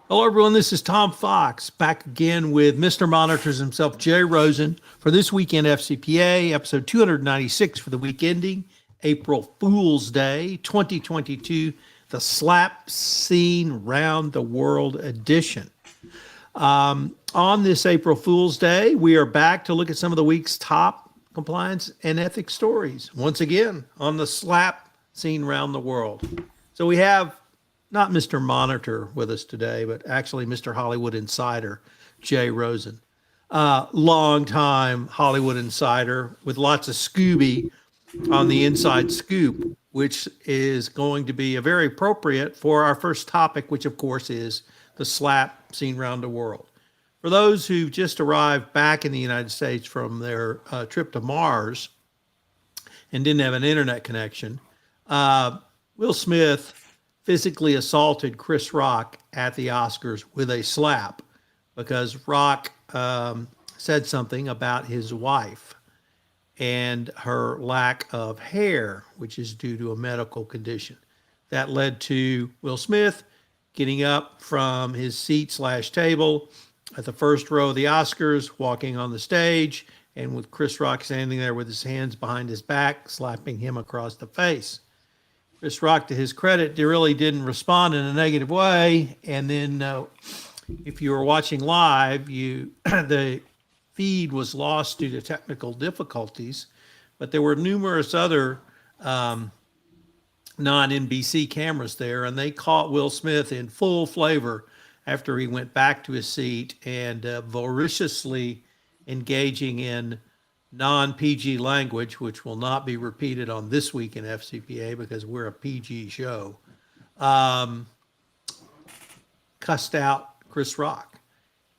Hello, everyone. This is Tom Fox back again with Mr. Monitors himself, Jay Rosen, for this weekend FCPA, episode 296 for the week ending April Fool's Day 2022, the Slap Scene Round the World edition. On this April Fool's Day, we are back to look at some of the week's top compliance and ethics stories, once again, on the Slap Scene Round the World. So we have not Mr. Monitor with us today, but actually Mr. Hollywood Insider, Jay Rosen. Long-time Hollywood Insider with lots of Scooby on the Inside Scoop, which is going to be very appropriate for our first topic, which of course is the slap scene around the world. For those who just arrived back in the United States from their trip to Mars and didn't have an internet connection, Will Smith physically assaulted Chris Rock at the Oscars with a slap because Rock said something about his wife and her lack of hair, which is due to a medical condition. That led to Will Smith getting up from his seat/table at the first row of the Oscars, walking on the stage, and with Chris Rock standing there with his hands behind his back, slapping him across the face. Chris Rock, to his credit, really didn't respond in a negative way. And then if you were watching live, the feed was lost due to technical difficulties, but there were numerous other non-NBC cameras there, and they caught Will Smith in full flavor after he went back to his seat and voraciously engaging in non-PG language, which will not be repeated on This Week in FCPA because we're a PG show, cussed out Chris Rock.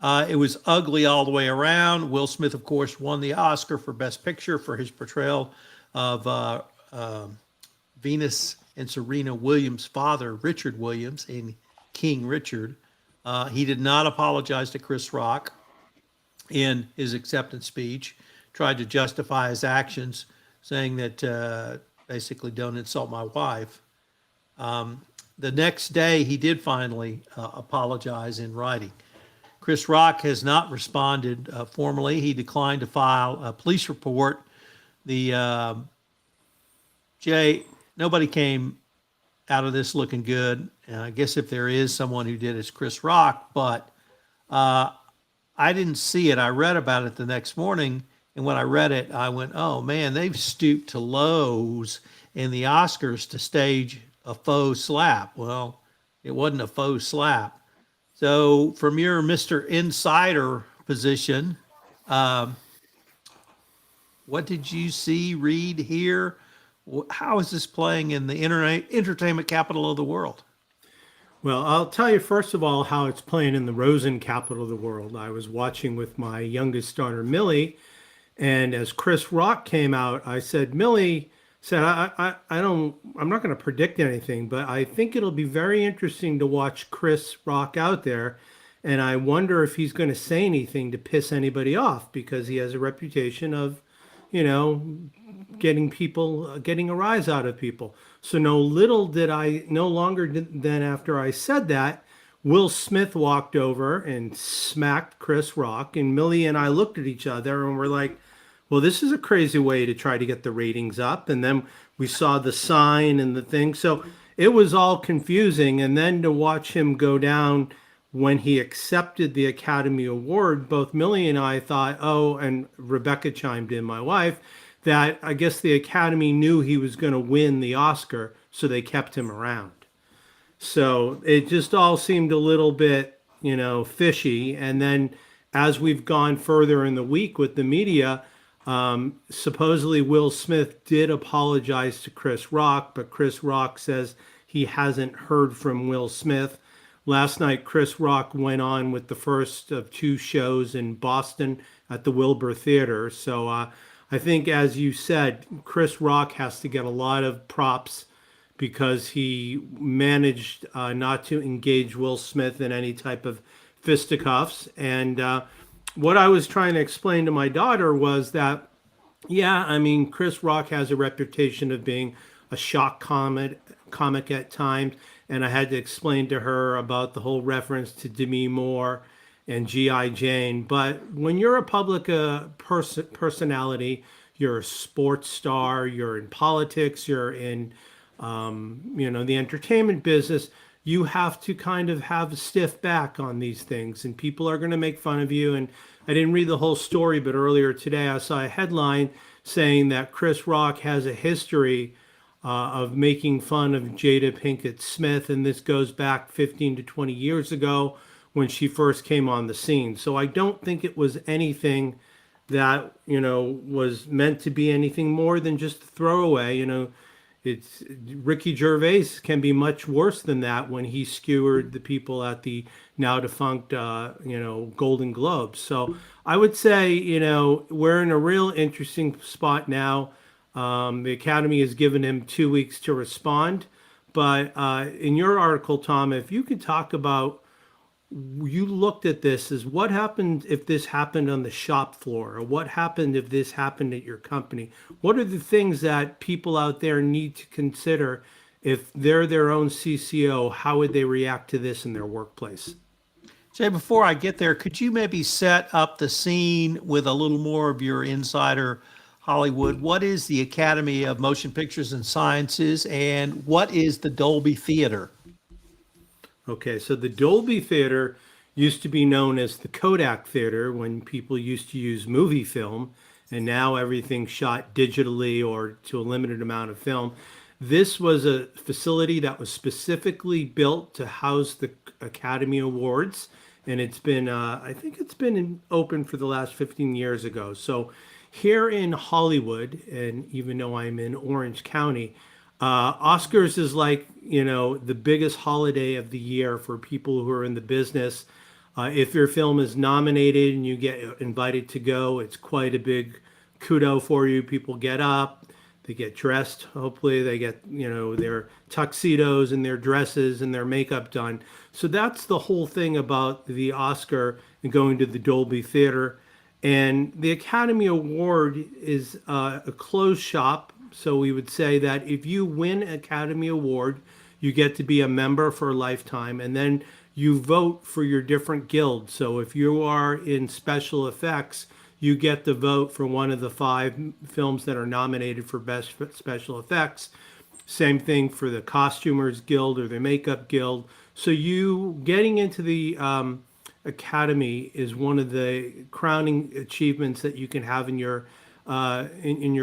It was ugly all the way around. Will Smith, of course, won the Oscar for Best Picture for his portrayal of Venus and Serena Williams' father, Richard Williams, in King Richard. He did not apologize to Chris Rock in his acceptance speech, tried to justify his actions, saying that basically don't insult my wife. The next day, he did finally apologize in writing. Chris Rock has not responded formally. He declined to file a police report. Nobody came out of this looking good. And I guess if there is someone who did, it's Chris Rock, but I didn't see it. I read about it the next morning. And when I read it, I went, oh, man, they've stooped to lows in the Oscars to stage a faux slap. Well, it wasn't a faux slap. So from your Mr. Insider position, what did you see, read, hear? How is this playing in the entertainment capital of the world? Well, I'll tell you, first of all, how it's playing in the Rosen capital of the world. I was watching with my youngest daughter, Millie. And as Chris Rock came out, I said, Millie said, I'm not going to predict anything, but I think it'll be very interesting to watch Chris Rock out there. And I wonder if he's going to say anything to piss anybody off because he has a reputation of, getting a rise out of people. So no longer than after I said that, Will Smith walked over and smacked Chris Rock, and Millie and I looked at each other and we're like, well, this is a crazy way to try to get the ratings up. And then we saw the sign and the thing. So it was all confusing. And then to watch him go down when he accepted the Academy Award, both Millie and I thought, and Rebecca chimed in, my wife, that I guess the Academy knew he was going to win the Oscar, so they kept him around. So it just all seemed a little bit, fishy. And then as we've gone further in the week with the media, supposedly Will Smith did apologize to Chris Rock, but Chris Rock says he hasn't heard from Will Smith. Last night, Chris Rock went on with the first of two shows in Boston at the Wilbur Theater. So I think, as you said, Chris Rock has to get a lot of props because he managed not to engage Will Smith in any type of fisticuffs. And what I was trying to explain to my daughter was that, Chris Rock has a reputation of being a shock comic at times, and I had to explain to her about the whole reference to Demi Moore and G.I. Jane. But when you're a public personality, you're a sports star, you're in politics, you're in the entertainment business, you have to kind of have a stiff back on these things, and people are going to make fun of you. And I didn't read the whole story, but earlier today I saw a headline saying that Chris Rock has a history of making fun of Jada Pinkett Smith, and this goes back 15 to 20 years ago when she first came on the scene. So I don't think it was anything that was meant to be anything more than just a throwaway. It's Ricky Gervais can be much worse than that when he skewered the people at the now defunct Golden Globes. So I would say we're in a real interesting spot now. The Academy has given him 2 weeks to respond, but in your article, Tom, if you could talk about, you looked at this as what happened if this happened on the shop floor, or what happened if this happened at your company. What are the things that people out there need to consider if they're their own CCO? How would they react to this in their workplace? Jay, before I get there, could you maybe set up the scene with a little more of your insider Hollywood? What is the Academy of Motion Pictures and Sciences, and what is the Dolby Theater? Okay, so the Dolby Theater used to be known as the Kodak Theater when people used to use movie film, and now everything's shot digitally or to a limited amount of film. This was a facility that was specifically built to house the Academy Awards, and it's been, I think it's been open for the last 15 years ago. So here in Hollywood, and even though I'm in Orange County, Oscars is like, the biggest holiday of the year for people who are in the business. If your film is nominated and you get invited to go, it's quite a big kudo for you. People get up, they get dressed. Hopefully they get, their tuxedos and their dresses and their makeup done. So that's the whole thing about the Oscar and going to the Dolby Theater. And the Academy Award is a closed shop. So we would say that if you win Academy Award, you get to be a member for a lifetime, and then you vote for your different guilds. So if you are in special effects, you get to vote for one of the 5 films that are nominated for best special effects. Same thing for the Costumers Guild or the Makeup Guild. So you getting into the Academy is one of the crowning achievements that you can have in your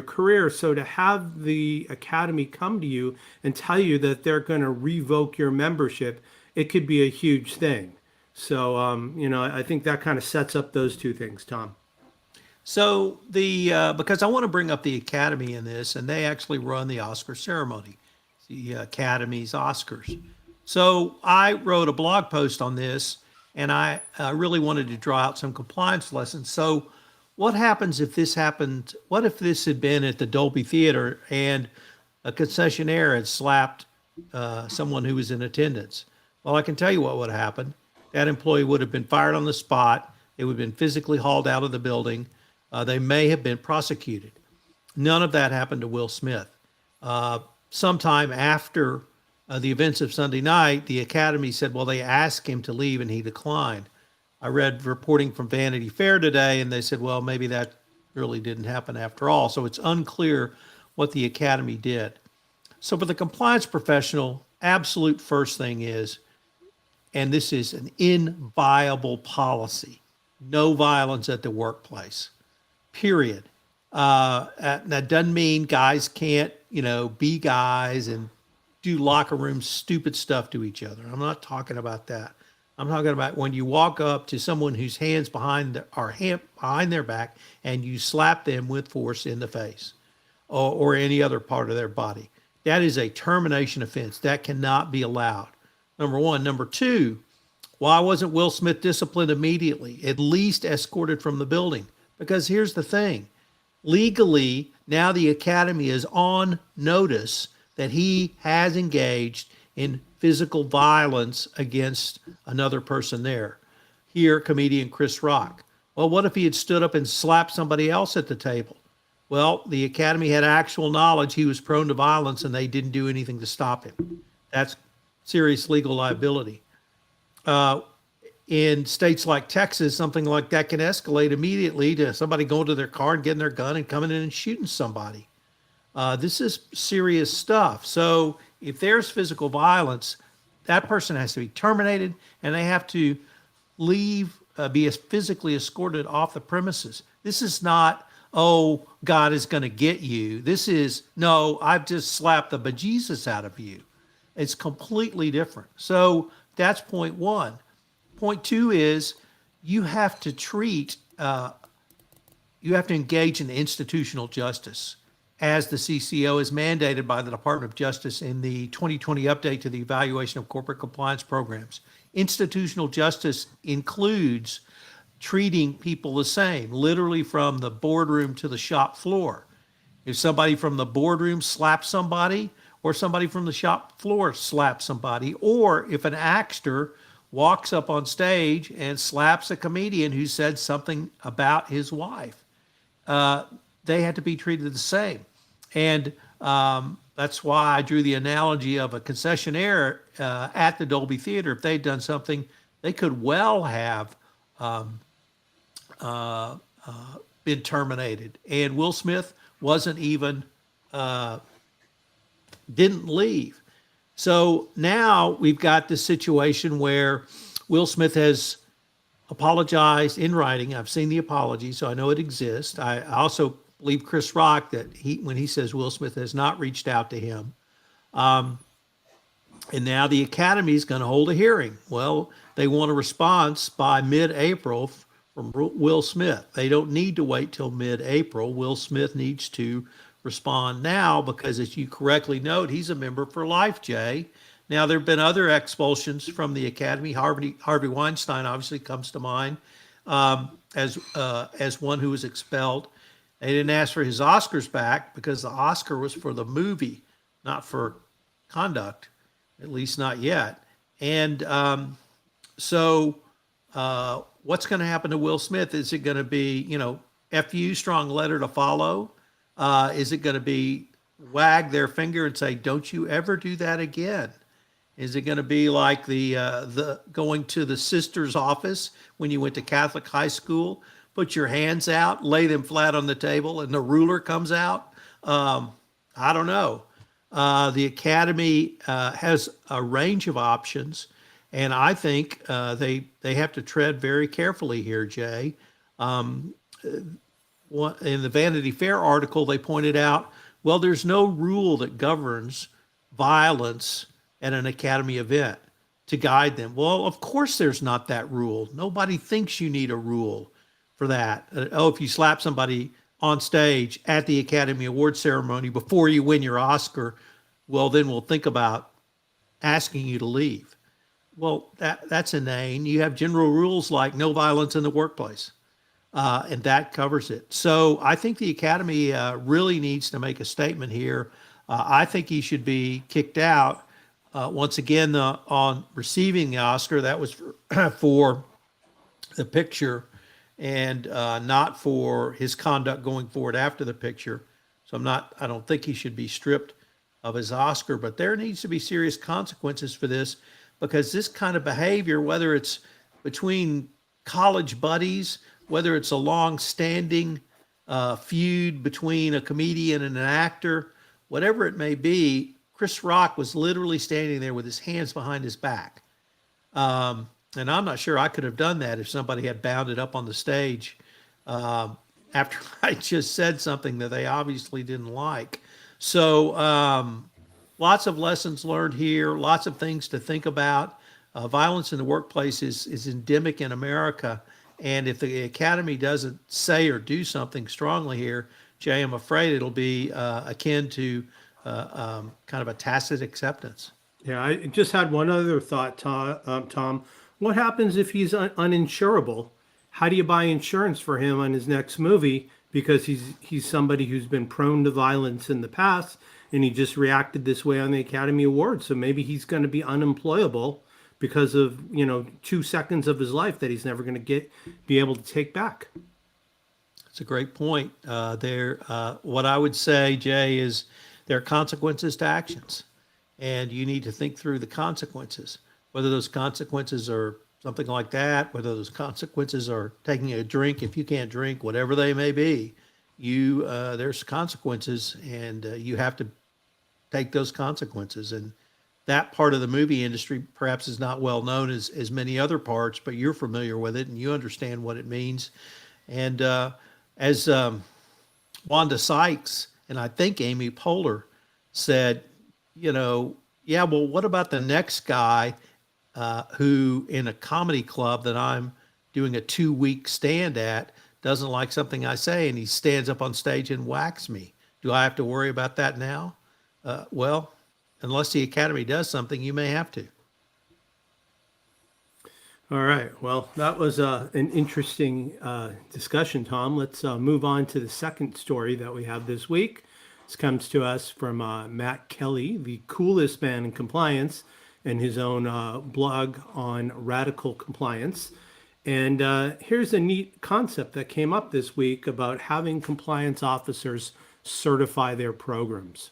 career. So to have the Academy come to you and tell you that they're going to revoke your membership, it could be a huge thing. So, I think that kind of sets up those two things, Tom. So because I want to bring up the Academy in this, and they actually run the Oscar ceremony, the Academy's Oscars. So I wrote a blog post on this, and I really wanted to draw out some compliance lessons. So what happens if this happened? What if this had been at the Dolby Theater and a concessionaire had slapped someone who was in attendance? Well, I can tell you what would have happened. That employee would have been fired on the spot. They would have been physically hauled out of the building. They may have been prosecuted. None of that happened to Will Smith. Sometime after the events of Sunday night, the Academy said, well, they asked him to leave and he declined. I read reporting from Vanity Fair today, and they said, well, maybe that really didn't happen after all. So it's unclear what the Academy did. So for the compliance professional, absolute first thing is, and this is an inviolable policy, no violence at the workplace, period. That doesn't mean guys can't, be guys and do locker room stupid stuff to each other. I'm not talking about that. I'm talking about when you walk up to someone whose hands behind their back and you slap them with force in the face or any other part of their body. That is a termination offense. That cannot be allowed. Number one. Number two, why wasn't Will Smith disciplined immediately, at least escorted from the building? Because here's the thing. Legally, now the Academy is on notice that he has engaged in physical violence against another person there. Here, comedian Chris Rock. Well, what if he had stood up and slapped somebody else at the table? Well, the Academy had actual knowledge he was prone to violence and they didn't do anything to stop him. That's serious legal liability. In states like Texas, something like that can escalate immediately to somebody going to their car and getting their gun and coming in and shooting somebody. This is serious stuff. So if there's physical violence, that person has to be terminated and they have to leave, be physically escorted off the premises. This is not, oh, God is going to get you. This is, no, I've just slapped the bejesus out of you. It's completely different. So that's point one. Point two is you have to engage in institutional justice as the CCO is mandated by the Department of Justice in the 2020 update to the evaluation of corporate compliance programs. Institutional justice includes treating people the same, literally from the boardroom to the shop floor. If somebody from the boardroom slaps somebody, or somebody from the shop floor slaps somebody, or if an actor walks up on stage and slaps a comedian who said something about his wife, they had to be treated the same. And that's why I drew the analogy of a concessionaire at the Dolby Theater. If they'd done something, they could well have been terminated. And Will Smith wasn't even, didn't leave. So now we've got this situation where Will Smith has apologized in writing. I've seen the apology, so I know it exists. I also believe Chris Rock that when he says Will Smith has not reached out to him. And now the Academy is going to hold a hearing. Well, they want a response by mid-April from Will Smith. They don't need to wait till mid-April. Will Smith needs to respond now because, as you correctly note, he's a member for life, Jay. Now, there have been other expulsions from the Academy. Harvey Weinstein obviously comes to mind as one who was expelled. They didn't ask for his Oscars back because the Oscar was for the movie, not for conduct, at least not yet. And so what's going to happen to Will Smith? Is it going to be, F you, strong letter to follow? Is it going to be wag their finger and say, don't you ever do that again? Is it going to be like the going to the sister's office when you went to Catholic high school? Put your hands out, lay them flat on the table, and the ruler comes out? I don't know. The Academy has a range of options, and I think they have to tread very carefully here, Jay. In the Vanity Fair article, they pointed out, well, there's no rule that governs violence at an Academy event to guide them. Well, of course there's not that rule. Nobody thinks you need a rule for that. If you slap somebody on stage at the Academy Awards ceremony before you win your Oscar, well, then we'll think about asking you to leave. Well, that's inane. You have general rules like no violence in the workplace. And that covers it. So I think the Academy really needs to make a statement here. I think he should be kicked out. Once again, on receiving the Oscar, that was for the picture and not for his conduct going forward after the picture. So I don't think he should be stripped of his Oscar, but there needs to be serious consequences for this, because this kind of behavior, whether it's between college buddies, whether it's a long-standing feud between a comedian and an actor, whatever it may be, Chris Rock was literally standing there with his hands behind his back. And I'm not sure I could have done that if somebody had bounded up on the stage after I just said something that they obviously didn't like. So lots of lessons learned here, lots of things to think about. Violence in the workplace is endemic in America. And if the Academy doesn't say or do something strongly here, Jay, I'm afraid it'll be akin to kind of a tacit acceptance. Yeah, I just had one other thought, Tom. What happens if he's uninsurable? How do you buy insurance for him on his next movie? Because he's somebody who's been prone to violence in the past, and he just reacted this way on the Academy Awards. So maybe he's going to be unemployable because of 2 seconds of his life that he's never going to be able to take back. It's a great point. What I would say, Jay, is there are consequences to actions, and you need to think through the consequences. Whether those consequences are something like that, whether those consequences are taking a drink if you can't drink, whatever they may be, there's consequences, and you have to take those consequences. And that part of the movie industry perhaps is not well known as many other parts, but you're familiar with it and you understand what it means. And as Wanda Sykes and I think Amy Poehler said, yeah, well, what about the next guy who in a comedy club that I'm doing a 2-week stand at doesn't like something I say and he stands up on stage and whacks me? Do I have to worry about that now? Well, unless the Academy does something, you may have to. All right. Well, that was an interesting discussion, Tom. Let's move on to the second story that we have this week. This comes to us from Matt Kelly, the coolest man in compliance, and his own blog on radical compliance. And here's a neat concept that came up this week about having compliance officers certify their programs.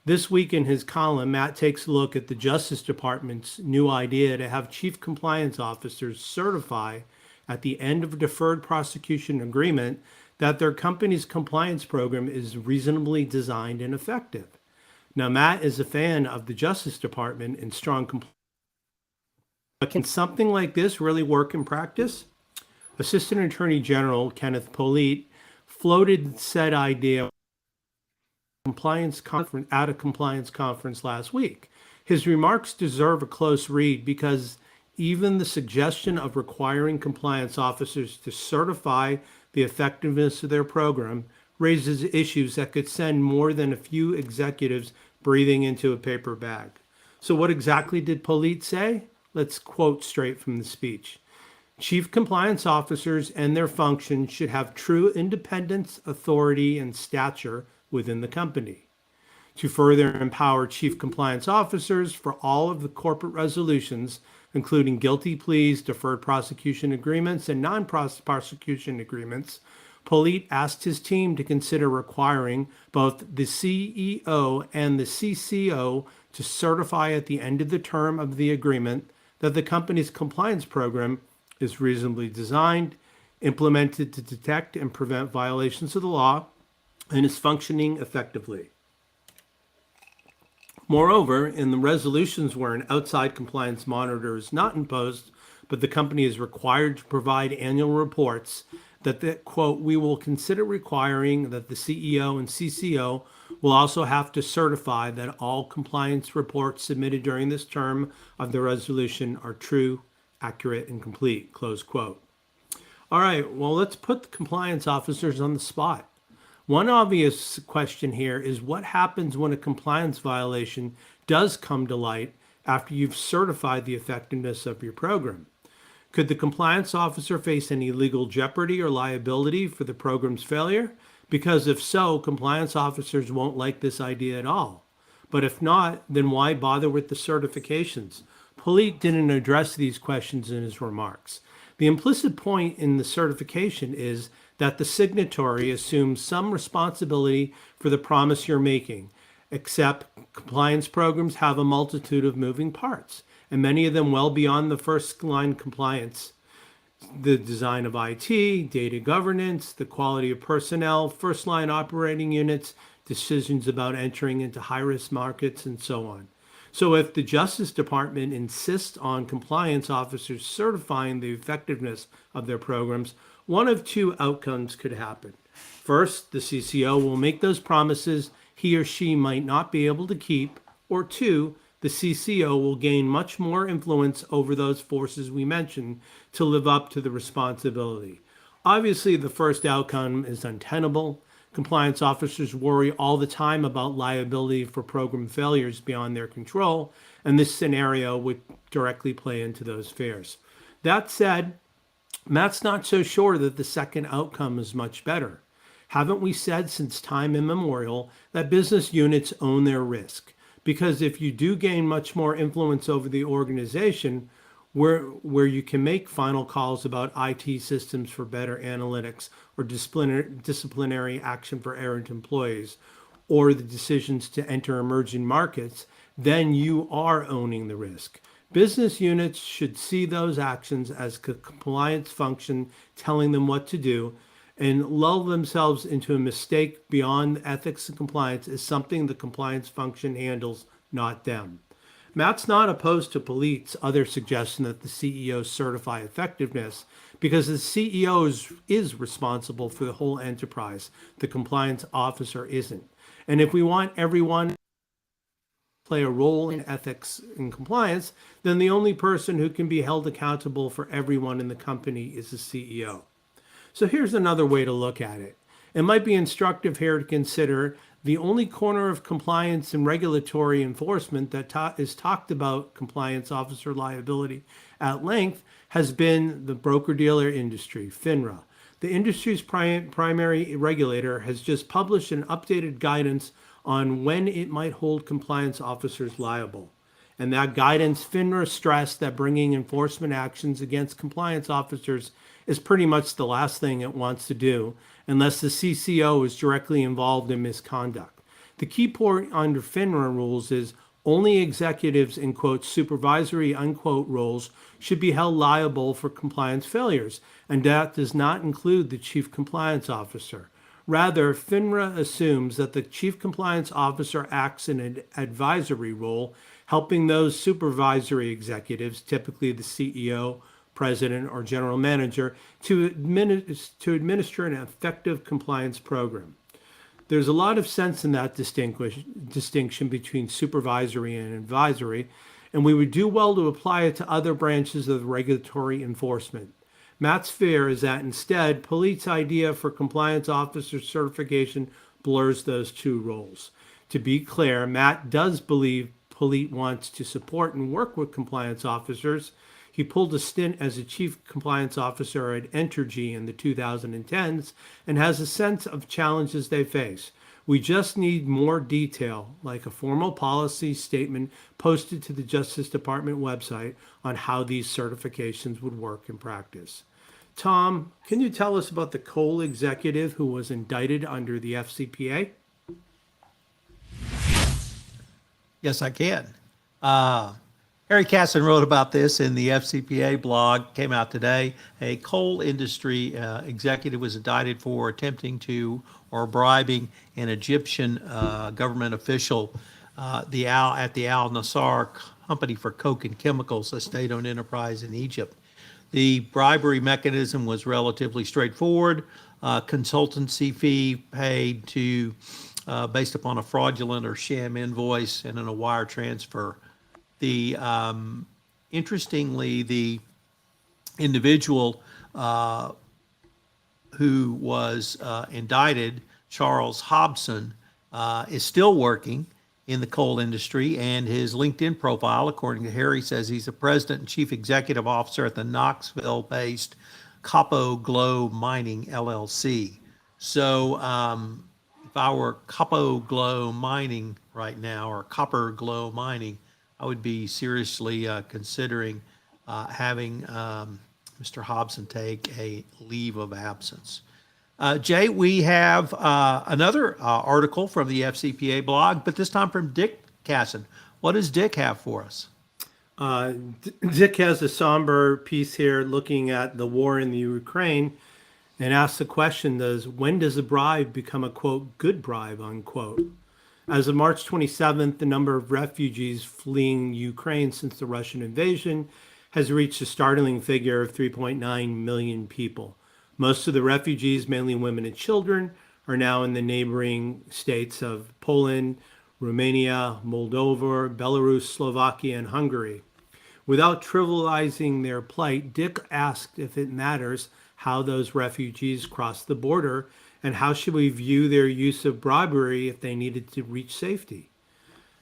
This week in his column, Matt takes a look at the Justice Department's new idea to have chief compliance officers certify at the end of a deferred prosecution agreement that their company's compliance program is reasonably designed and effective. Now, Matt is a fan of the Justice Department and strong compliance. But can something like this really work in practice? Assistant Attorney General Kenneth Polite floated said idea at a compliance conference last week. His remarks deserve a close read because even the suggestion of requiring compliance officers to certify the effectiveness of their program raises issues that could send more than a few executives breathing into a paper bag. So what exactly did Polite say? Let's quote straight from the speech. Chief compliance officers and their functions should have true independence, authority, and stature within the company. To further empower chief compliance officers for all of the corporate resolutions, including guilty pleas, deferred prosecution agreements, and non-prosecution agreements, Polite asked his team to consider requiring both the CEO and the CCO to certify at the end of the term of the agreement that the company's compliance program is reasonably designed, implemented to detect and prevent violations of the law, and is functioning effectively. Moreover, in the resolutions where an outside compliance monitor is not imposed, but the company is required to provide annual reports, that quote, we will consider requiring that the CEO and CCO will also have to certify that all compliance reports submitted during this term of the resolution are true, accurate, and complete, close quote. All right, well, let's put the compliance officers on the spot. One obvious question here is what happens when a compliance violation does come to light after you've certified the effectiveness of your program? Could the compliance officer face any legal jeopardy or liability for the program's failure? Because if so, compliance officers won't like this idea at all. But if not, then why bother with the certifications? Polite didn't address these questions in his remarks. The implicit point in the certification is that the signatory assumes some responsibility for the promise you're making, except compliance programs have a multitude of moving parts, and many of them well beyond the first line compliance. The design of IT, data governance, the quality of personnel, first line operating units, decisions about entering into high-risk markets, and so on. So if the Justice Department insists on compliance officers certifying the effectiveness of their programs, one of two outcomes could happen. First, the CCO will make those promises he or she might not be able to keep, or two, the CCO will gain much more influence over those forces we mentioned to live up to the responsibility. Obviously, the first outcome is untenable. Compliance officers worry all the time about liability for program failures beyond their control, and this scenario would directly play into those fears. That said, Matt's not so sure that the second outcome is much better. Haven't we said since time immemorial that business units own their risk? Because if you do gain much more influence over the organization, where you can make final calls about IT systems for better analytics or disciplinary action for errant employees, or the decisions to enter emerging markets, then you are owning the risk. Business units should see those actions as a compliance function telling them what to do, and lull themselves into a mistake beyond ethics and compliance is something the compliance function handles, not them. Matt's not opposed to Polite's other suggestion that the CEO certify effectiveness, because the CEO is responsible for the whole enterprise. The compliance officer isn't. And if we want everyone to play a role in ethics and compliance, then the only person who can be held accountable for everyone in the company is the CEO. So here's another way to look at it. It might be instructive here to consider the only corner of compliance and regulatory enforcement that is talked about compliance officer liability at length has been the broker-dealer industry, FINRA. The industry's primary regulator has just published an updated guidance on when it might hold compliance officers liable. And that guidance, FINRA stressed that bringing enforcement actions against compliance officers is pretty much the last thing it wants to do unless the CCO is directly involved in misconduct. The key point under FINRA rules is only executives in, quote, supervisory, unquote, roles should be held liable for compliance failures, and that does not include the chief compliance officer. Rather, FINRA assumes that the chief compliance officer acts in an advisory role, helping those supervisory executives, typically the CEO, president, or general manager, to administer an effective compliance program. There's a lot of sense in that distinction between supervisory and advisory, and we would do well to apply it to other branches of regulatory enforcement. Matt's fear is that instead, Polite's idea for compliance officer certification blurs those two roles. To be clear, Matt does believe Polite wants to support and work with compliance officers. He pulled a stint as a chief compliance officer at Entergy in the 2010s and has a sense of challenges they face. We just need more detail, like a formal policy statement posted to the Justice Department website on how these certifications would work in practice. Tom, can you tell us about the coal executive who was indicted under the FCPA? Yes, I can. Harry Casson wrote about this in the FCPA blog, came out today. A coal industry executive was indicted for attempting to or bribing an Egyptian government official at the Al Nassar Company for Coke and Chemicals, a state-owned enterprise in Egypt. The bribery mechanism was relatively straightforward. Consultancy fee paid to based upon a fraudulent or sham invoice and then a wire transfer. Interestingly, the individual who was indicted, Charles Hobson, is still working in the coal industry, and his LinkedIn profile, according to Harry, says he's the president and chief executive officer at the Knoxville-based Capo Glow Mining LLC. So if I were Capo Glow Mining right now, or Copper Glow Mining, I would be seriously considering having Mr. Hobson take a leave of absence. Jay, we have another article from the FCPA blog, but this time from Dick Casson. What does Dick have for us? Dick has a somber piece here looking at the war in the Ukraine and asks the question, when does a bribe become a, quote, good bribe, unquote? As of March 27th, the number of refugees fleeing Ukraine since the Russian invasion has reached a startling figure of 3.9 million people. Most of the refugees, mainly women and children, are now in the neighboring states of Poland, Romania, Moldova, Belarus, Slovakia, and Hungary. Without trivializing their plight, Dick asked if it matters how those refugees cross the border, and how should we view their use of bribery if they needed to reach safety?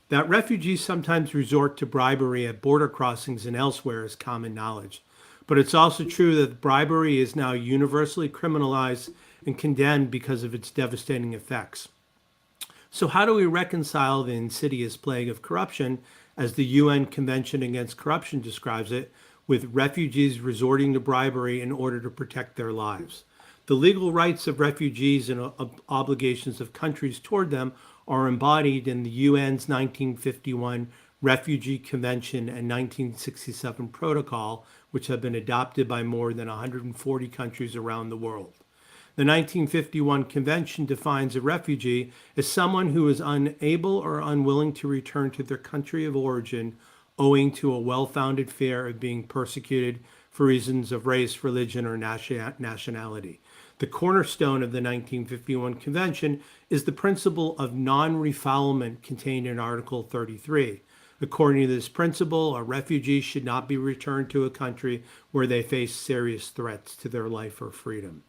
That refugees sometimes resort to bribery at border crossings and elsewhere is common knowledge. But it's also true that bribery is now universally criminalized and condemned because of its devastating effects. So how do we reconcile the insidious plague of corruption, as the UN Convention Against Corruption describes it, with refugees resorting to bribery in order to protect their lives. The legal rights of refugees and obligations of countries toward them are embodied in the UN's 1951 Refugee Convention and 1967 Protocol, which have been adopted by more than 140 countries around the world. The 1951 Convention defines a refugee as someone who is unable or unwilling to return to their country of origin owing to a well-founded fear of being persecuted for reasons of race, religion, or nationality. The cornerstone of the 1951 Convention is the principle of non-refoulement contained in Article 33. According to this principle, a refugee should not be returned to a country where they face serious threats to their life or freedom.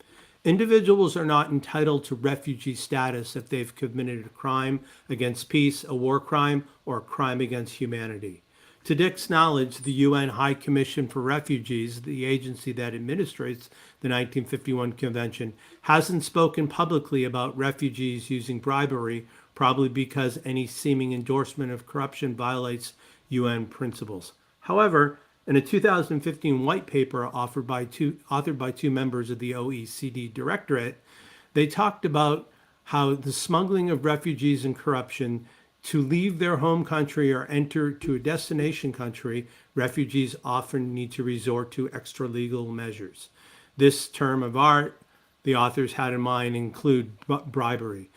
Individuals are not entitled to refugee status if they've committed a crime against peace, a war crime, or a crime against humanity. To Dick's knowledge, the UN High Commission for Refugees, the agency that administrates the 1951 Convention, hasn't spoken publicly about refugees using bribery, probably because any seeming endorsement of corruption violates UN principles. However, in a 2015 white paper authored by two members of the OECD Directorate, they talked about how the smuggling of refugees and corruption to leave their home country or enter to a destination country, refugees often need to resort to extra-legal measures. This term of art the authors had in mind include bribery.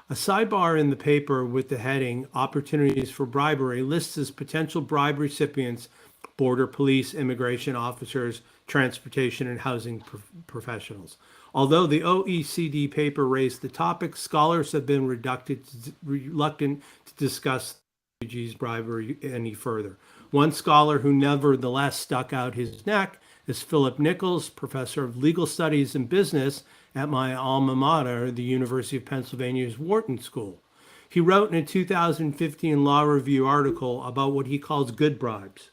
A sidebar in the paper with the heading Opportunities for Bribery lists as potential bribe recipients border police, immigration officers, transportation, and housing professionals. Although the OECD paper raised the topic, scholars have been reluctant to discuss refugees' bribery any further. One scholar who nevertheless stuck out his neck is Philip Nichols, professor of legal studies and business at my alma mater, the University of Pennsylvania's Wharton School. He wrote in a 2015 Law Review article about what he calls good bribes.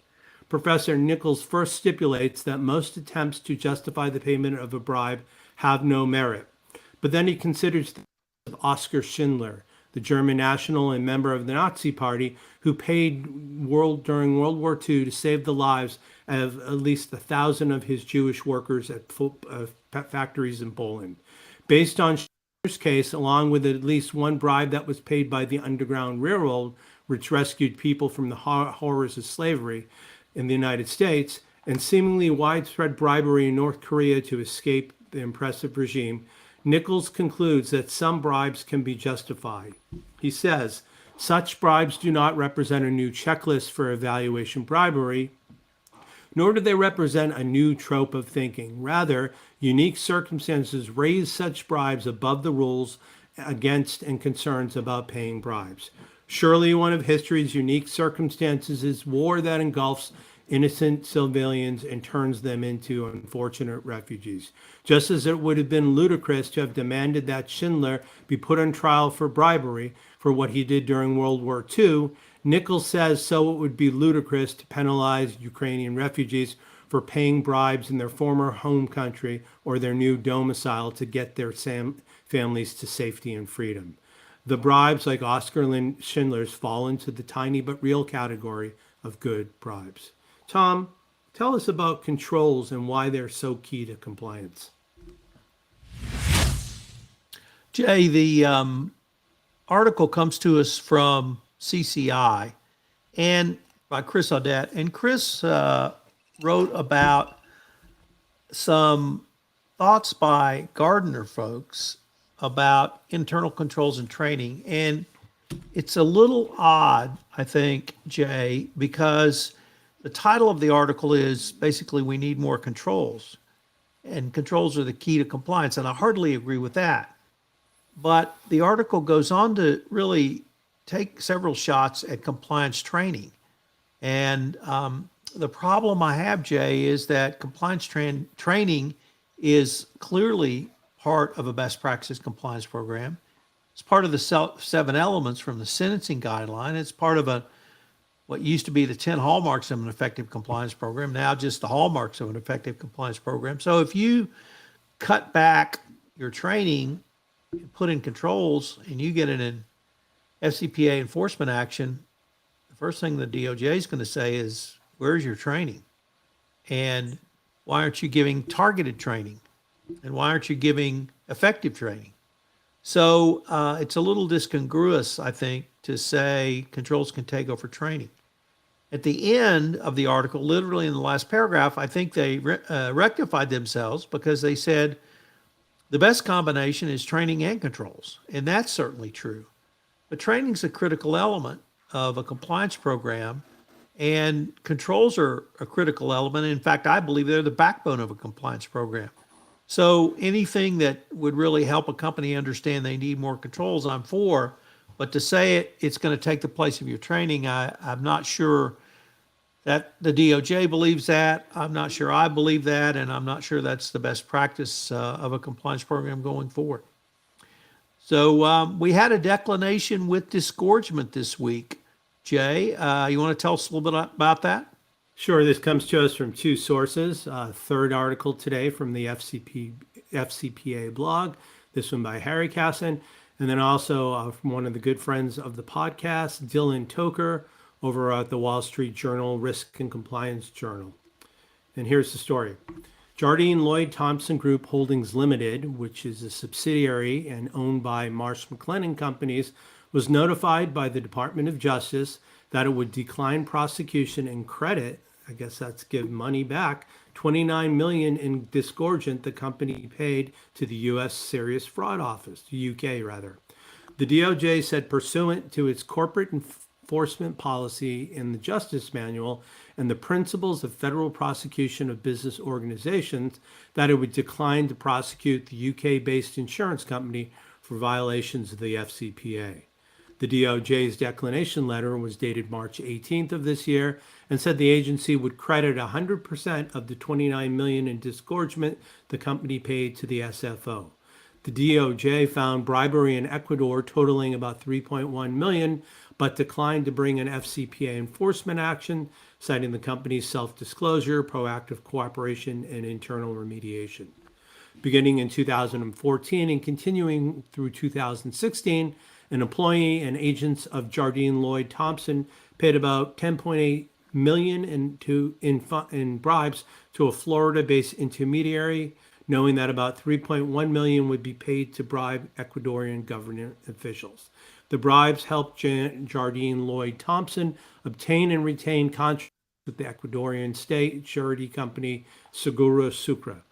Professor Nichols first stipulates that most attempts to justify the payment of a bribe have no merit. But then he considers the case of Oskar Schindler, the German national and member of the Nazi Party, who paid during World War II to save the lives of at least 1,000 of his Jewish workers at factories in Poland. Based on Schindler's case, along with at least one bribe that was paid by the Underground Railroad, which rescued people from the horrors of slavery in the United States, and seemingly widespread bribery in North Korea to escape the oppressive regime, Nichols concludes that some bribes can be justified. He says, such bribes do not represent a new checklist for evaluation bribery, nor do they represent a new trope of thinking. Rather, unique circumstances raise such bribes above the rules against and concerns about paying bribes. Surely one of history's unique circumstances is war that engulfs innocent civilians and turns them into unfortunate refugees. Just as it would have been ludicrous to have demanded that Schindler be put on trial for bribery for what he did during World War II, Nichols says so it would be ludicrous to penalize Ukrainian refugees for paying bribes in their former home country or their new domicile to get their families to safety and freedom. The bribes, like Oskar Schindler's, fall into the tiny but real category of good bribes. Tom, tell us about controls and why they're so key to compliance. Jay, the article comes to us from CCI and by Chris Audette. And Chris wrote about some thoughts by Gardner folks about internal controls and training. And it's a little odd, I think, Jay, because the title of the article is basically we need more controls. And controls are the key to compliance. And I hardly agree with that. But the article goes on to really take several shots at compliance training. And the problem I have, Jay, is that compliance training is clearly part of a best practices compliance program. It's part of the 7 elements from the sentencing guideline. It's part of what used to be the 10 hallmarks of an effective compliance program, now just the hallmarks of an effective compliance program. So if you cut back your training and put in controls and you get an FCPA enforcement action, the first thing the DOJ is going to say is, where's your training? And why aren't you giving targeted training? And why aren't you giving effective training? So it's a little discongruous, I think, to say controls can take over training. At the end of the article, literally in the last paragraph, I think they rectified themselves because they said the best combination is training and controls. And that's certainly true. But training is a critical element of a compliance program, and controls are a critical element. In fact, I believe they're the backbone of a compliance program. So anything that would really help a company understand they need more controls, I'm for. But to say it's going to take the place of your training, I'm not sure that the DOJ believes that. I'm not sure I believe that, and I'm not sure that's the best practice of a compliance program going forward. So we had a declination with disgorgement this week. Jay, you want to tell us a little bit about that? Sure. This comes to us from two sources. Third article today from the FCPA blog, this one by Harry Casson, and then also from one of the good friends of the podcast, Dylan Toker, over at the Wall Street Journal Risk and Compliance Journal. And here's the story. Jardine Lloyd Thompson Group Holdings Limited, which is a subsidiary and owned by Marsh McLennan Companies, was notified by the Department of Justice that it would decline prosecution and credit, I guess that's give money back, $29 million in disgorgement the company paid to the U.S. Serious Fraud Office, UK rather. The DOJ said pursuant to its corporate enforcement policy in the Justice Manual and the principles of federal prosecution of business organizations that it would decline to prosecute the UK-based insurance company for violations of the FCPA. The DOJ's declination letter was dated March 18th of this year and said the agency would credit 100% of the $29 million in disgorgement the company paid to the SFO. The DOJ found bribery in Ecuador totaling about $3.1 million, but declined to bring an FCPA enforcement action, citing the company's self-disclosure, proactive cooperation, and internal remediation. Beginning in 2014 and continuing through 2016, an employee and agents of Jardine Lloyd Thompson paid about $10.8 million in bribes to a Florida-based intermediary, knowing that about $3.1 million would be paid to bribe Ecuadorian government officials. The bribes helped Jardine Lloyd Thompson obtain and retain contracts with the Ecuadorian state surety company Seguro Sucre.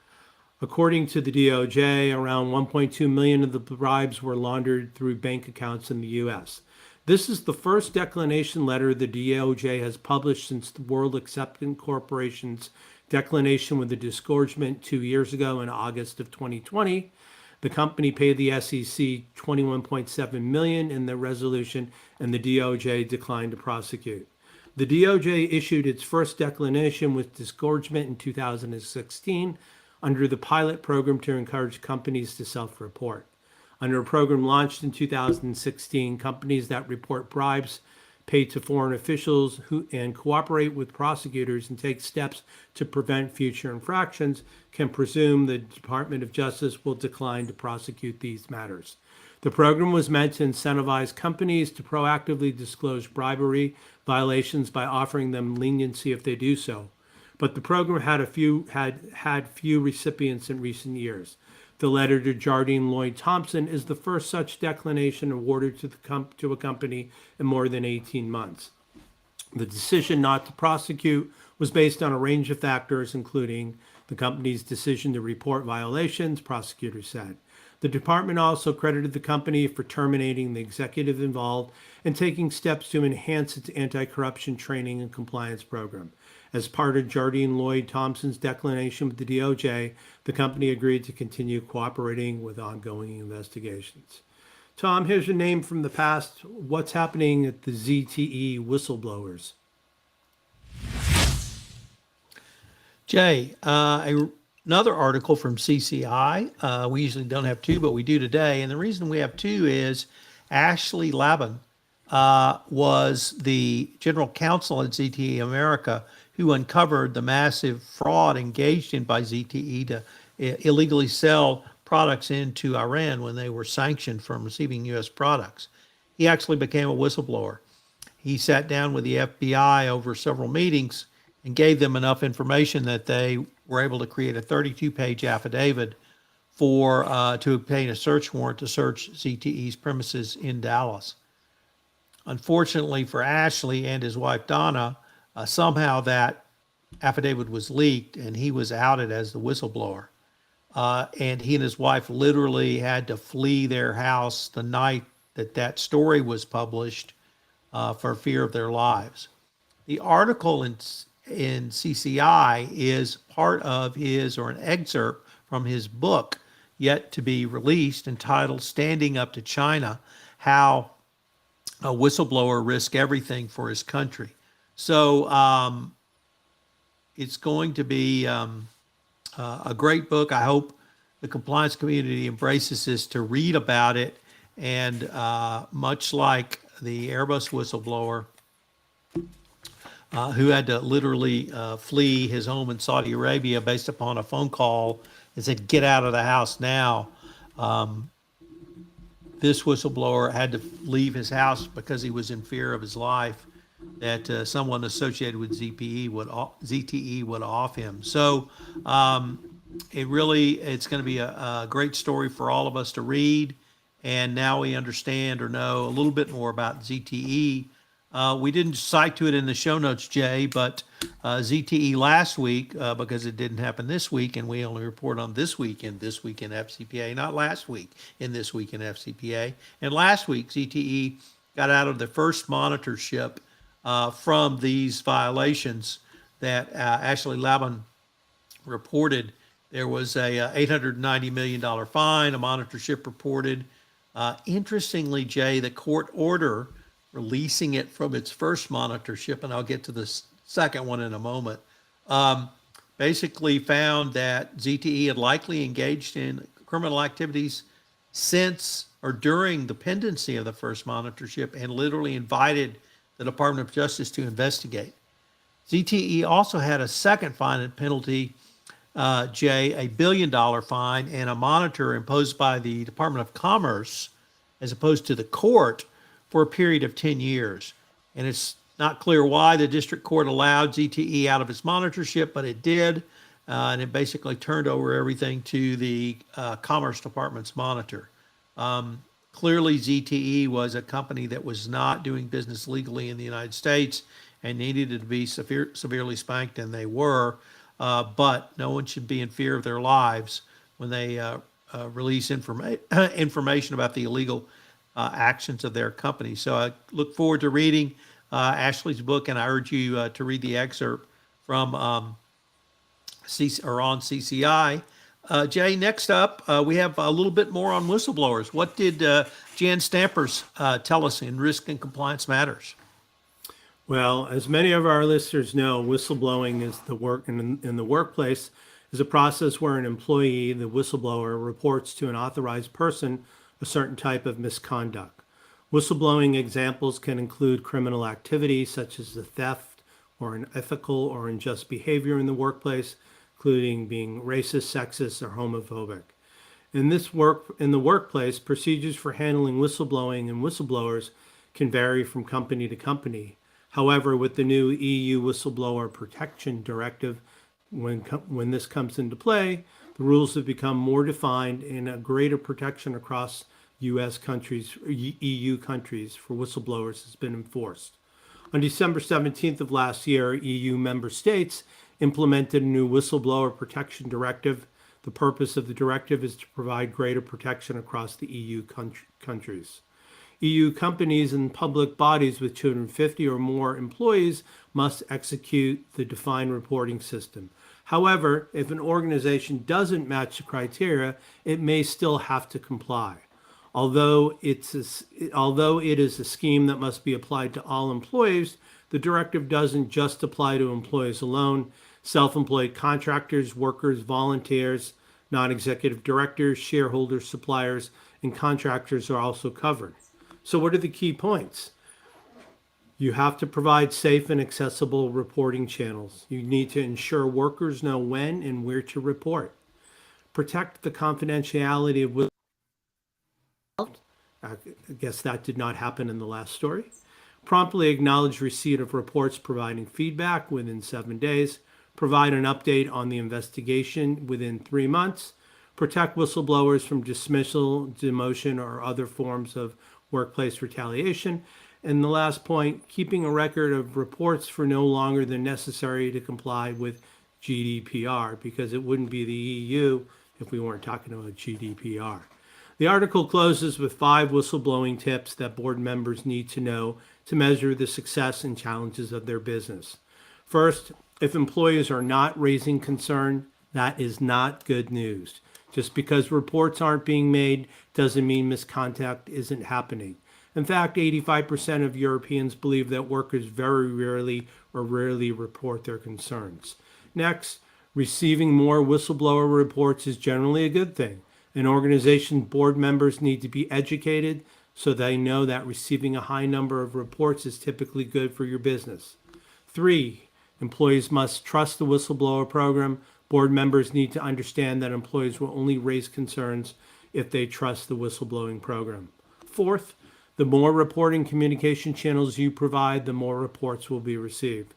According to the DOJ, around $1.2 million of the bribes were laundered through bank accounts in the U.S. This is the first declination letter the DOJ has published since the World Acceptance Corporation's declination with the disgorgement 2 years ago in August of 2020. The company paid the SEC $21.7 million in the resolution, and the DOJ declined to prosecute. The DOJ issued its first declination with disgorgement in 2016 under the pilot program to encourage companies to self-report. Under a program launched in 2016, companies that report bribes paid to foreign officials and cooperate with prosecutors and take steps to prevent future infractions can presume the Department of Justice will decline to prosecute these matters. The program was meant to incentivize companies to proactively disclose bribery violations by offering them leniency if they do so. But the program had few recipients in recent years. The letter to Jardine Lloyd Thompson is the first such declination awarded to a company in more than 18 months. The decision not to prosecute was based on a range of factors, including the company's decision to report violations, prosecutors said. The department also credited the company for terminating the executive involved and taking steps to enhance its anti-corruption training and compliance program. As part of Jardine Lloyd Thompson's declination with the DOJ, the company agreed to continue cooperating with ongoing investigations. Tom, here's your name from the past. What's happening at the ZTE whistleblowers? Jay, another article from CCI. We usually don't have two, but we do today. And the reason we have two is Ashley Laban was the general counsel at ZTE America who uncovered the massive fraud engaged in by ZTE to illegally sell products into Iran when they were sanctioned from receiving U.S. products. He actually became a whistleblower. He sat down with the FBI over several meetings and gave them enough information that they were able to create a 32-page affidavit to obtain a search warrant to search ZTE's premises in Dallas. Unfortunately for Ashley and his wife Donna, somehow that affidavit was leaked and he was outed as the whistleblower. And he and his wife literally had to flee their house the night that story was published for fear of their lives. The article in CCI is part of an excerpt from his book, yet to be released, entitled Standing Up to China, How a Whistleblower Risked Everything for His Country. So it's going to be a great book. I hope the compliance community embraces this to read about it. And much like the Airbus whistleblower, who had to literally flee his home in Saudi Arabia based upon a phone call that said, "Get out of the house now." This whistleblower had to leave his house because he was in fear of his life that someone associated with ZTE would off him. So it's going to be a great story for all of us to read. And now we understand or know a little bit more about ZTE. We didn't cite to it in the show notes, Jay, but ZTE last week, because it didn't happen this week, and we only report on this week in FCPA, not last week in This Week in FCPA. And last week, ZTE got out of the first monitorship from these violations that Ashley Laban reported. There was a $890 million fine, a monitorship reported. Interestingly, Jay, the court order releasing it from its first monitorship, and I'll get to the second one in a moment, basically found that ZTE had likely engaged in criminal activities since or during the pendency of the first monitorship and literally invited the Department of Justice to investigate. ZTE also had a second fine and penalty, Jay, a $1 billion fine and a monitor imposed by the Department of Commerce as opposed to the court for a period of 10 years. And it's not clear why the district court allowed ZTE out of its monitorship, but it did. And it basically turned over everything to the Commerce Department's monitor. Clearly, ZTE was a company that was not doing business legally in the United States and needed to be severely spanked, and they were. But no one should be in fear of their lives when they release information about the illegal actions of their company. So I look forward to reading Ashley's book, and I urge you to read the excerpt from on CCI. Jay, next up, we have a little bit more on whistleblowers. What did Jan Stampers tell us in Risk and Compliance Matters? Well, as many of our listeners know, whistleblowing is the work in the workplace is a process where an employee, the whistleblower, reports to an authorized person a certain type of misconduct. Whistleblowing examples can include criminal activity such as the theft or unethical or unjust behavior in the workplace, including being racist, sexist, or homophobic. In the workplace, procedures for handling whistleblowing and whistleblowers can vary from company to company. However, with the new EU Whistleblower Protection Directive, when this comes into play, the rules have become more defined and a greater protection across EU countries for whistleblowers has been enforced. On December 17th of last year, EU member states implemented a new Whistleblower Protection Directive. The purpose of the directive is to provide greater protection across the EU countries. EU companies and public bodies with 250 or more employees must execute the defined reporting system. However, if an organization doesn't match the criteria, it may still have to comply. Although it is a scheme that must be applied to all employees, the directive doesn't just apply to employees alone. Self-employed contractors, workers, volunteers, non-executive directors, shareholders, suppliers, and contractors are also covered. So what are the key points? You have to provide safe and accessible reporting channels. You need to ensure workers know when and where to report. Protect the confidentiality of I guess that did not happen in the last story. promptly acknowledge receipt of reports providing feedback within 7 days, provide an update on the investigation within 3 months, protect whistleblowers from dismissal, demotion, or other forms of workplace retaliation. And the last point, keeping a record of reports for no longer than necessary to comply with GDPR, because it wouldn't be the EU if we weren't talking about GDPR. The article closes with 5 whistleblowing tips that board members need to know to measure the success and challenges of their business. First, if employees are not raising concern, that is not good news. Just because reports aren't being made doesn't mean misconduct isn't happening. In fact, 85% of Europeans believe that workers very rarely or rarely report their concerns. Next, receiving more whistleblower reports is generally a good thing. An organization's board members need to be educated so they know that receiving a high number of reports is typically good for your business. 3, employees must trust the whistleblower program. Board members need to understand that employees will only raise concerns if they trust the whistleblowing program. 4th, the more reporting communication channels you provide, the more reports will be received.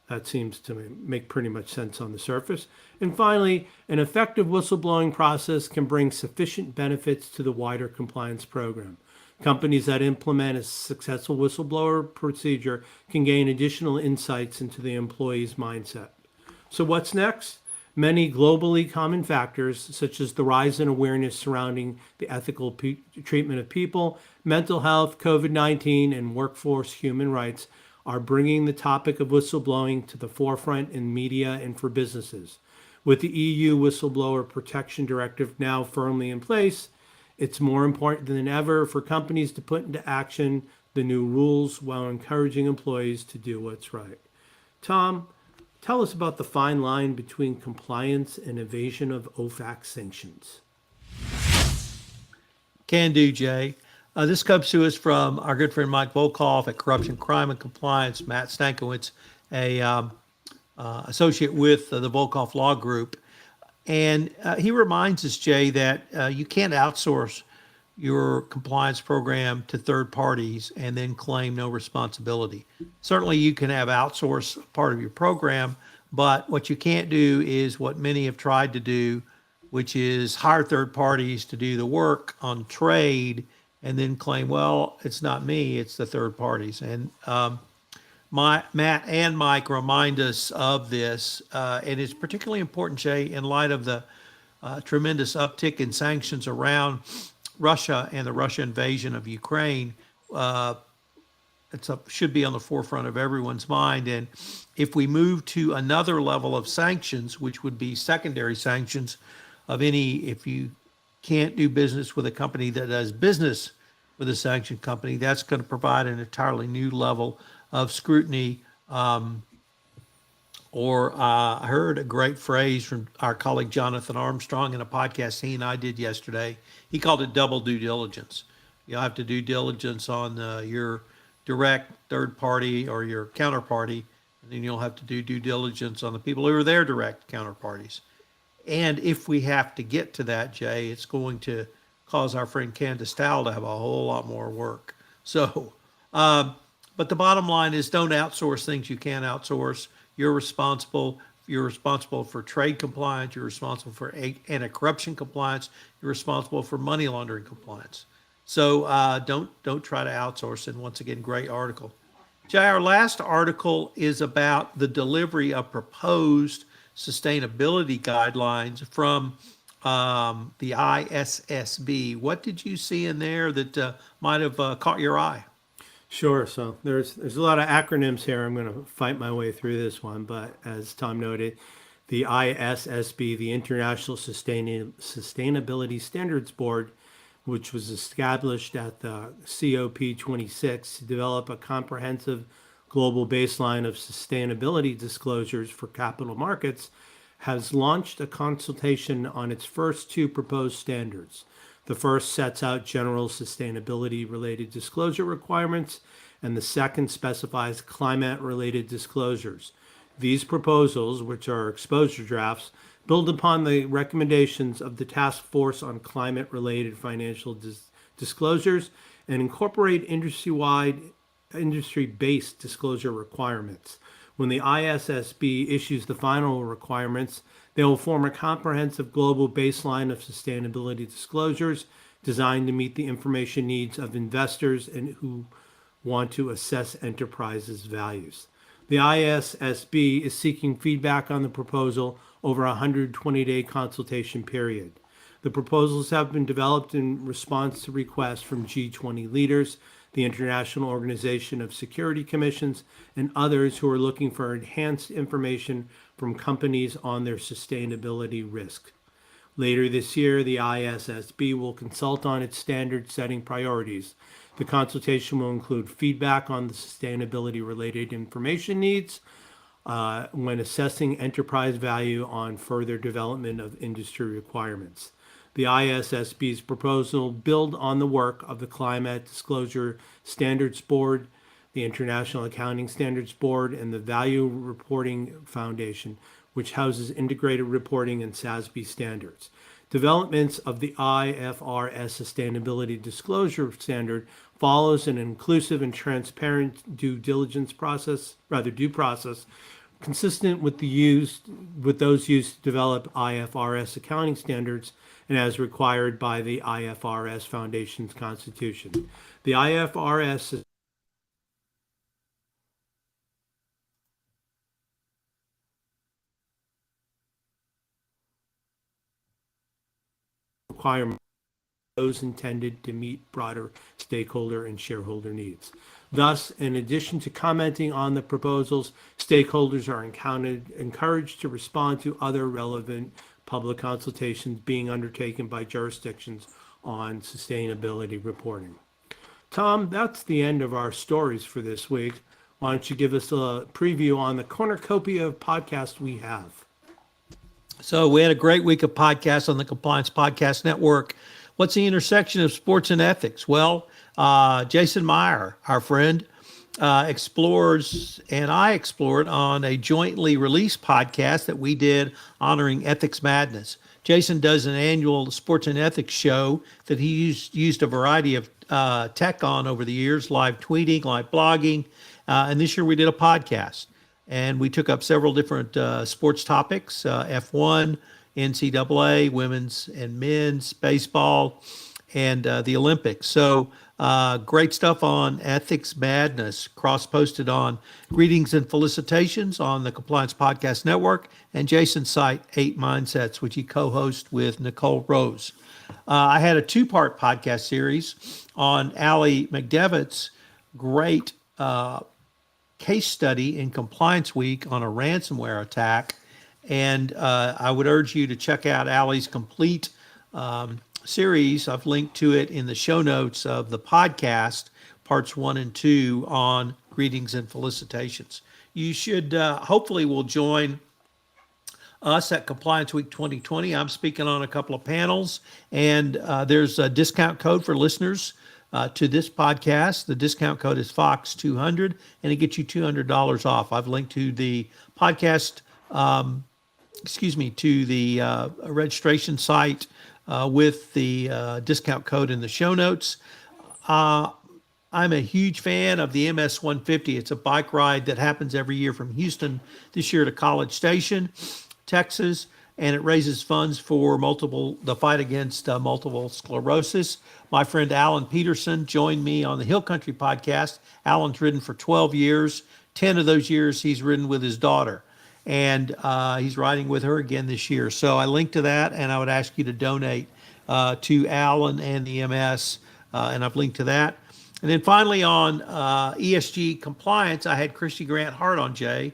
That seems to make pretty much sense on the surface. And finally, an effective whistleblowing process can bring sufficient benefits to the wider compliance program. Companies that implement a successful whistleblower procedure can gain additional insights into the employee's mindset. So what's next? Many globally common factors, such as the rise in awareness surrounding the ethical treatment of people, mental health, COVID-19, and workforce human rights, are bringing the topic of whistleblowing to the forefront in media and for businesses. With the EU Whistleblower Protection Directive now firmly in place, it's more important than ever for companies to put into action the new rules while encouraging employees to do what's right. Tom, tell us about the fine line between compliance and evasion of OFAC sanctions. Can do, Jay. This comes to us from our good friend Mike Volkov at Corruption, Crime, and Compliance. Matt Stankiewicz, a associate with the Volkov Law Group. And he reminds us, Jay, that you can't outsource your compliance program to third parties and then claim no responsibility. Certainly you can have outsourced part of your program, but what you can't do is what many have tried to do, which is hire third parties to do the work on trade and then claim, well, it's not me, it's the third parties. And Matt and Mike remind us of this, and it's particularly important, Jay, in light of the tremendous uptick in sanctions around Russia and the Russia invasion of Ukraine. Should be on the forefront of everyone's mind. And if we move to another level of sanctions, which would be secondary sanctions of if you can't do business with a company that does business with a sanctioned company, that's going to provide an entirely new level of scrutiny. I heard a great phrase from our colleague Jonathan Armstrong in a podcast he and I did yesterday. He called it double due diligence. You'll have to do diligence on your direct third party or your counterparty, and then you'll have to do due diligence on the people who are their direct counterparties. And if we have to get to that, Jay, it's going to cause our friend Candace Towle to have a whole lot more work. So, but the bottom line is don't outsource things you can't outsource. You're responsible. You're responsible for trade compliance. You're responsible for anti-corruption compliance. You're responsible for money laundering compliance. So don't try to outsource. And once again, great article. Jay, our last article is about the delivery of proposed sustainability guidelines from the ISSB. What did you see in there that might have caught your eye? Sure. So there's a lot of acronyms here. I'm going to fight my way through this one. But as Tom noted, the ISSB, the International Sustainability Standards Board, which was established at the COP26 to develop a comprehensive global baseline of sustainability disclosures for capital markets, has launched a consultation on its first 2 proposed standards. The first sets out general sustainability-related disclosure requirements, and the second specifies climate-related disclosures. These proposals, which are exposure drafts, build upon the recommendations of the Task Force on Climate-Related Financial Disclosures and incorporate industry-wide industry-based disclosure requirements. When the ISSB issues the final requirements, they will form a comprehensive global baseline of sustainability disclosures designed to meet the information needs of investors and who want to assess enterprises' values. The ISSB is seeking feedback on the proposal over a 120-day consultation period. The proposals have been developed in response to requests from G20 leaders, the International Organization of Security Commissions, and others who are looking for enhanced information from companies on their sustainability risk. Later this year, the ISSB will consult on its standard-setting priorities. The consultation will include feedback on the sustainability-related information needs when assessing enterprise value on further development of industry requirements. The ISSB's proposal build on the work of the Climate Disclosure Standards Board, the International Accounting Standards Board, and the Value Reporting Foundation, which houses integrated reporting and SASB standards. Developments of the IFRS Sustainability Disclosure Standard follows an inclusive and transparent due process, consistent with those used to develop IFRS accounting standards and as required by the IFRS Foundation's Constitution. The IFRS requirements those intended to meet broader stakeholder and shareholder needs. Thus, in addition to commenting on the proposals, stakeholders are encouraged to respond to other relevant public consultations being undertaken by jurisdictions on sustainability reporting. Tom, that's the end of our stories for this week. Why don't you give us a preview on the Cornucopia podcast we have? So we had a great week of podcasts on the Compliance Podcast Network. What's the intersection of sports and ethics? Well, Jason Meyer, our friend, explores, and I explored on a jointly released podcast that we did honoring Ethics Madness. Jason does an annual sports and ethics show that he used a variety of tech on over the years, live tweeting, live blogging, and this year we did a podcast. And we took up several different sports topics, F1, NCAA, women's and men's, baseball, and the Olympics. So great stuff on Ethics Madness, cross-posted on Greetings and Felicitations on the Compliance Podcast Network, and Jason's site, 8 Mindsets, which he co-hosts with Nicole Rose. I had a 2-part podcast series on Allie McDevitt's great case study in Compliance Week on a ransomware attack. And I would urge you to check out Allie's complete series. I've linked to it in the show notes of the podcast, parts 1 and 2 on Greetings and Felicitations. You should hopefully will join us at Compliance Week 2020. I'm speaking on a couple of panels, and there's a discount code for listeners to this podcast. The discount code is FOX200, and it gets you $200 off. I've linked to the podcast, to the registration site with the discount code in the show notes. I'm a huge fan of the MS 150. It's a bike ride that happens every year from Houston this year to College Station, Texas, and it raises funds for the fight against multiple sclerosis. My friend Alan Peterson joined me on the Hill Country podcast. Alan's ridden for 12 years. 10 of those years he's ridden with his daughter, and he's riding with her again this year. So I linked to that, and I would ask you to donate to Alan and the MS, and I've linked to that. And then finally on ESG compliance, I had Christy Grant Hart on, Jay,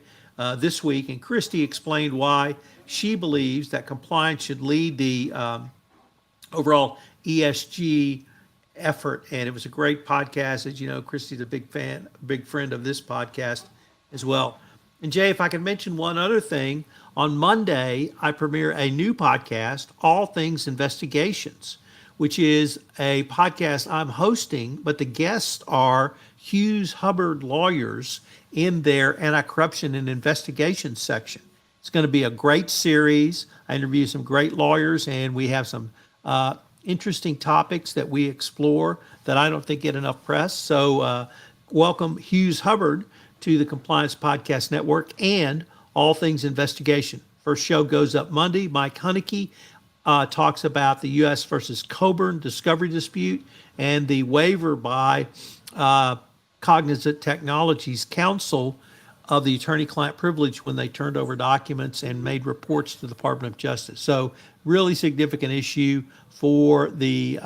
this week, and Christy explained why she believes that compliance should lead the overall ESG effort. And it was a great podcast. As you know, Christy's a big friend of this podcast as well. And Jay, if I can mention one other thing, on Monday, I premiere a new podcast, All Things Investigations, which is a podcast I'm hosting, but the guests are Hughes Hubbard lawyers in their anti-corruption and investigation section. It's going to be a great series. I interview some great lawyers, and we have some interesting topics that we explore that I don't think get enough press. So welcome Hughes Hubbard to the Compliance Podcast Network and All Things Investigation. First show goes up Monday. Mike Hunnicky talks about the U.S. versus Coburn discovery dispute and the waiver by Cognizant Technologies Counsel of the attorney-client privilege when they turned over documents and made reports to the Department of Justice. So really significant issue for the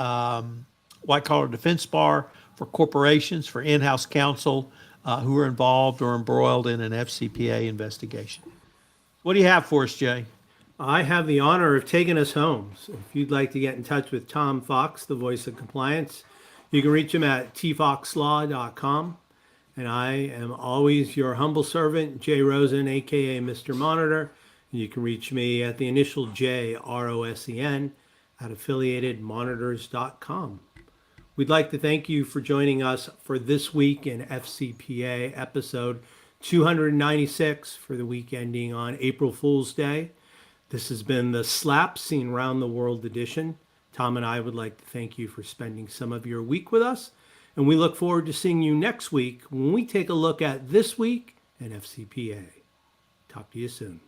white-collar defense bar, for corporations, for in-house counsel who are involved or embroiled in an FCPA investigation. What do you have for us, Jay? I have the honor of taking us home. So if you'd like to get in touch with Tom Fox, the voice of compliance, you can reach him at tfoxlaw.com. And I am always your humble servant, Jay Rosen, a.k.a. Mr. Monitor. And you can reach me at the initial J, ROSEN, at affiliatedmonitors.com. We'd like to thank you for joining us for this week in FCPA episode 296 for the week ending on April Fool's Day. This has been the Slap Seen Round the World edition. Tom and I would like to thank you for spending some of your week with us. And we look forward to seeing you next week when we take a look at this week in FCPA. Talk to you soon.